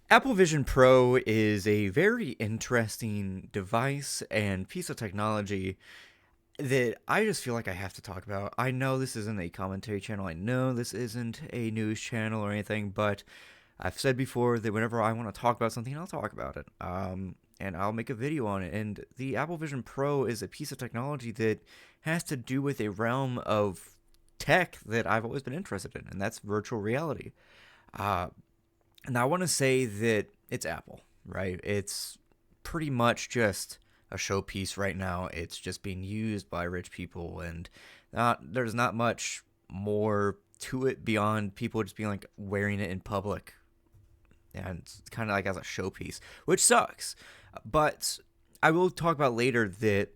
Apple Vision Pro is a very interesting device and piece of technology that I just feel like I have to talk about. I know this isn't a commentary channel, I know this isn't a news channel or anything, but I've said before that whenever I want to talk about something, I'll talk about it. And I'll make a video on it. And the Apple Vision Pro is a piece of technology that has to do with a realm of tech that I've always been interested in, and that's virtual reality. Uh, and I want to say that it's Apple, right? It's pretty much just a showpiece right now. It's just being used by rich people, and there's not much more to it beyond people just being like wearing it in public, and it's kind of like as a showpiece, which sucks. But I will talk about later that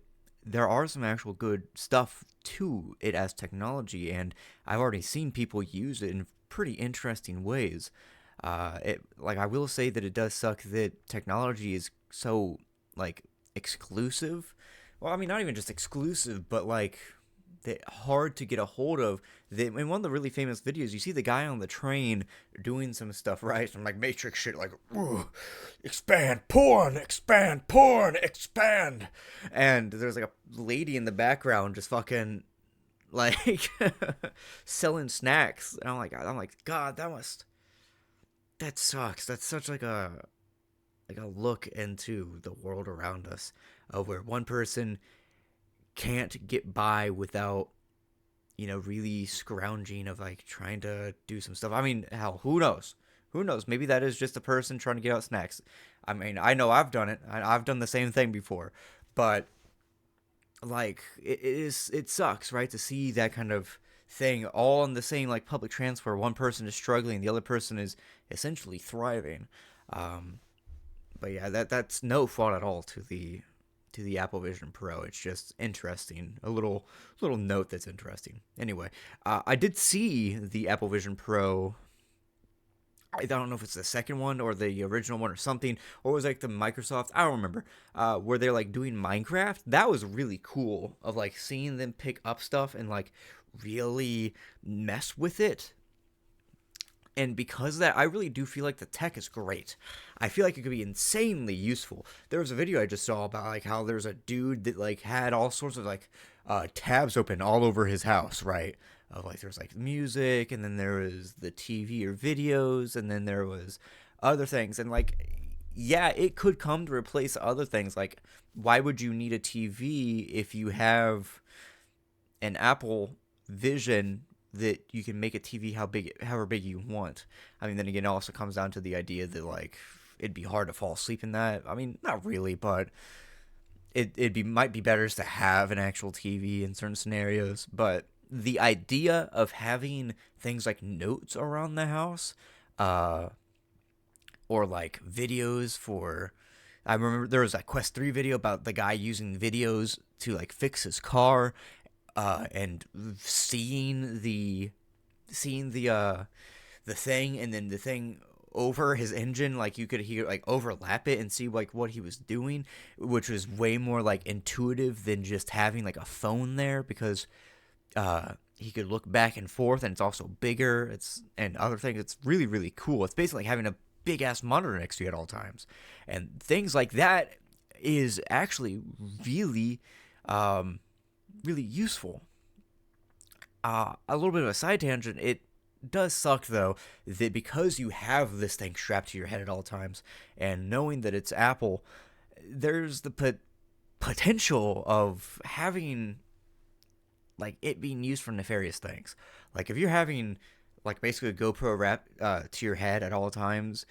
there are some actual good stuff to it as technology, and I've already seen people use it in pretty interesting ways. Like I will say that it does suck that technology is so like exclusive. Well, I mean, not even just exclusive, but like hard to get a hold of. In one of the really famous videos, you see the guy on the train doing some stuff, right? Some like Matrix shit, like expand, porn, expand, and there's like a lady in the background just fucking like selling snacks, and I'm like, God, that sucks. That's such like a look into the world around us, of where one person can't get by without really scrounging of like trying to do some stuff. I mean, hell, who knows? Who knows? Maybe that is just a person trying to get out snacks. I mean, I know I've done it. I've done the same thing before, but like it sucks, right? To see that kind of thing all in the same like public transfer. One person is struggling, the other person is essentially thriving. Um, but yeah, that's no fault at all to the Apple Vision Pro. It's just interesting. A little note that's interesting. Anyway, I did see the Apple Vision Pro. I don't know if it's the second one or the original one or something, or it was like the Microsoft. I don't remember. Where they're like doing Minecraft. That was really cool. Of like seeing them pick up stuff and like really mess with it. And because of that, I really do feel like the tech is great. I feel like it could be insanely useful. There was a video I just saw about like how there's a dude that like had all sorts of like tabs open all over his house, right? Of like there's like music, and then there was the TV or videos, and then there was other things, and like yeah, it could come to replace other things. Like, why would you need a TV if you have an Apple Vision that you can make a TV however big you want? I mean, then again, it also comes down to the idea that like it'd be hard to fall asleep in that. I mean, not really, but it might be better just to have an actual TV in certain scenarios. But the idea of having things like notes around the house, uh, or like videos for. I remember there was a Quest 3 video about the guy using videos to like fix his car, and seeing the thing, and then the thing over his engine, like you could hear like overlap it and see like what he was doing, which was way more like intuitive than just having like a phone there, because he could look back and forth, and it's also bigger. It's and other things. It's really really cool. It's basically like having a big ass monitor next to you at all times, and things like that is actually really um, really useful. A little bit of a side tangent. It does suck though that because you have this thing strapped to your head at all times, and knowing that it's Apple, there's the potential of having like it being used for nefarious things. Like if you're having like basically a GoPro wrap to your head at all times,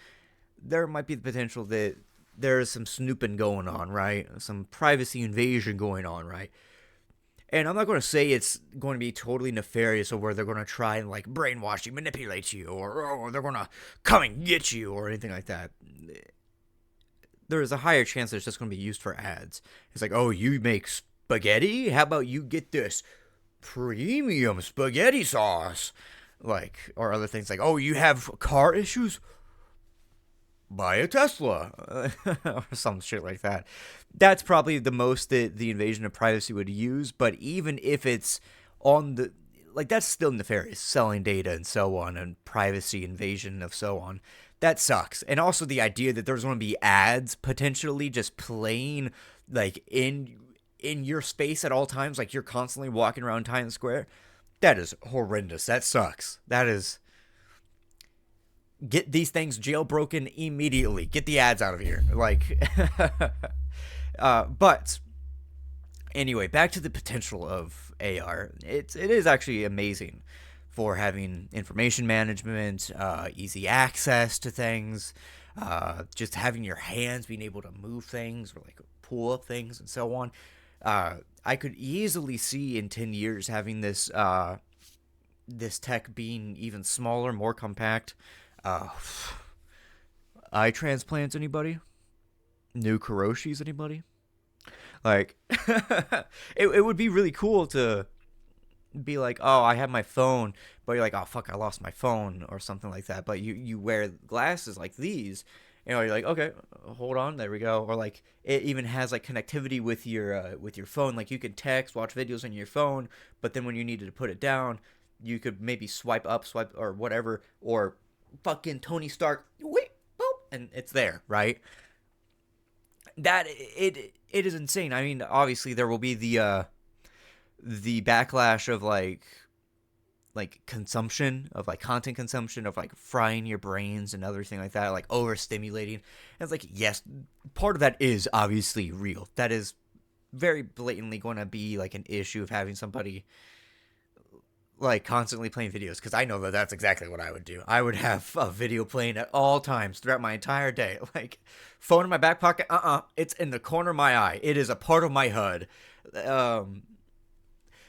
there might be the potential that there's some snooping going on, right? Some privacy invasion going on, right? And I'm not going to say it's going to be totally nefarious, or where they're going to try and like brainwash you, manipulate you, or they're going to come and get you, or anything like that. There is a higher chance that it's just going to be used for ads. It's like, oh, you make spaghetti? How about you get this premium spaghetti sauce? Like, or other things like, oh, you have car issues? Buy a Tesla, or some shit like that. That's probably the most that the invasion of privacy would use. But even if it's on the like, that's still nefarious, selling data and so on, and privacy invasion of so on. that sucks. And also the idea that there's going to be ads potentially just playing like in your space at all times, like you're constantly walking around Times Square. That is horrendous. That sucks. That is, get these things jailbroken immediately. Get the ads out of here. Like, but anyway, back to the potential of AR. It is actually amazing for having information management, easy access to things, just having your hands being able to move things or like pull up things and so on. I could easily see in 10 years having this tech being even smaller, more compact. Uh, eye transplants, anybody? New Kuroshis, anybody? Like, it would be really cool to be like, oh, I have my phone, but you're like, oh fuck, I lost my phone or something like that. But you wear glasses like these, you're like, okay, hold on, there we go. Or like it even has like connectivity with your phone, like you can text, watch videos on your phone, but then when you needed to put it down, you could maybe swipe up, swipe or whatever, or fucking Tony Stark, wait, boop, and it's there, right? That it is insane. I mean, obviously there will be the backlash of like consumption of like content consumption of like frying your brains and everything like that, like overstimulating. And it's like, yes, part of that is obviously real. That is very blatantly going to be like an issue of having somebody like constantly playing videos, because I know that that's exactly what I would do. I would have a video playing at all times throughout my entire day. Like phone in my back pocket, it's in the corner of my eye. It is a part of my HUD. Um,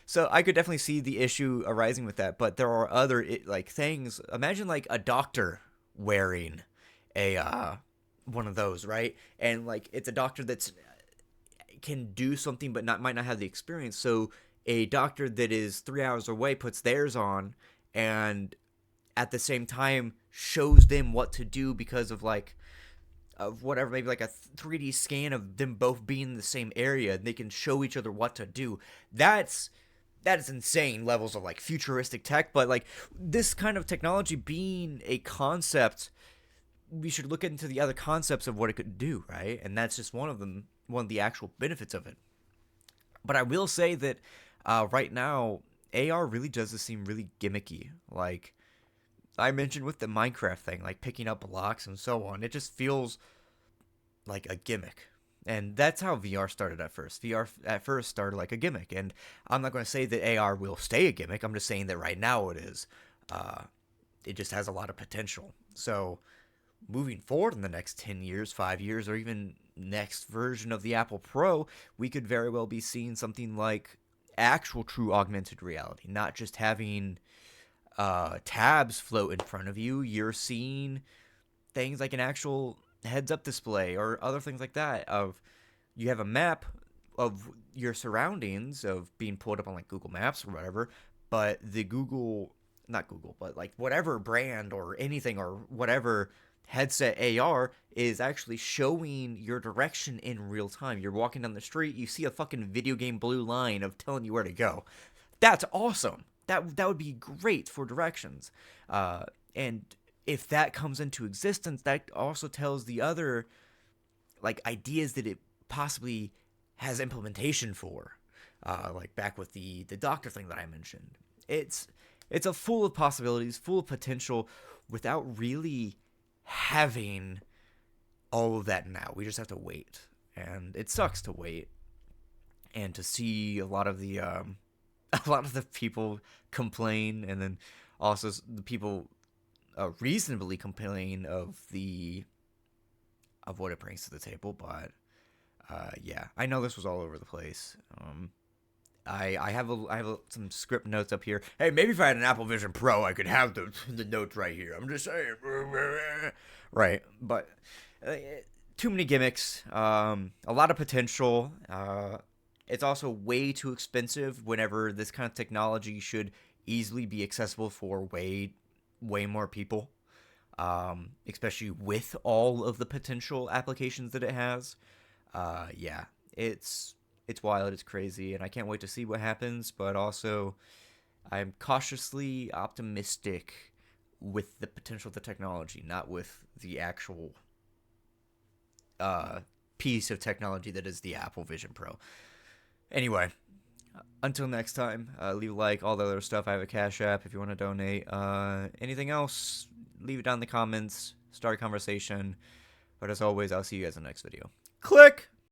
so I could definitely see the issue arising with that, but there are other like things. Imagine like a doctor wearing a one of those, right? And like it's a doctor that's can do something but not might not have the experience. So a doctor that is 3 hours away puts theirs on and at the same time shows them what to do because of like of whatever, maybe like a 3D scan of them both being in the same area and they can show each other what to do. That is insane levels of like futuristic tech, but like this kind of technology being a concept, we should look into the other concepts of what it could do, right? And that's just one of them, one of the actual benefits of it. But I will say that right now, AR really does seem really gimmicky. Like I mentioned with the Minecraft thing, like picking up blocks and so on, it just feels like a gimmick. And that's how VR started at first. VR at first started like a gimmick. And I'm not going to say that AR will stay a gimmick. I'm just saying that right now it is. Uh, it just has a lot of potential. So moving forward in the next 10 years, 5 years, or even next version of the Apple Pro, we could very well be seeing something like actual true augmented reality, not just having tabs float in front of you. You're seeing things like an actual heads-up display or other things like that. Of you have a map of your surroundings of being pulled up on like Google Maps or whatever, but the Google, not Google, but like whatever brand or anything or whatever headset AR is actually showing your direction in real time. You're walking down the street, you see a fucking video game blue line of telling you where to go. That's awesome. That would be great for directions. And if that comes into existence, that also tells the other like ideas that it possibly has implementation for. Like back with the doctor thing that I mentioned. It's a full of possibilities, full of potential, without really having all of that now. We just have to wait, and it sucks to wait and to see a lot of the a lot of the people complain, and then also the people reasonably complain of what it brings to the table. But yeah, I know this was all over the place. I have some script notes up here. Hey, maybe if I had an Apple Vision Pro, I could have the notes right here. I'm just saying, right? But too many gimmicks. A lot of potential. It's also way too expensive. Whenever this kind of technology should easily be accessible for way more people. Especially with all of the potential applications that it has. Yeah, it's wild, it's crazy, and I can't wait to see what happens, but also I'm cautiously optimistic with the potential of the technology, not with the actual piece of technology that is the Apple Vision Pro. Anyway, until next time, leave a like, all the other stuff. I have a Cash App if you want to donate. Anything else, leave it down in the comments, start a conversation. But as always, I'll see you guys in the next video. Click!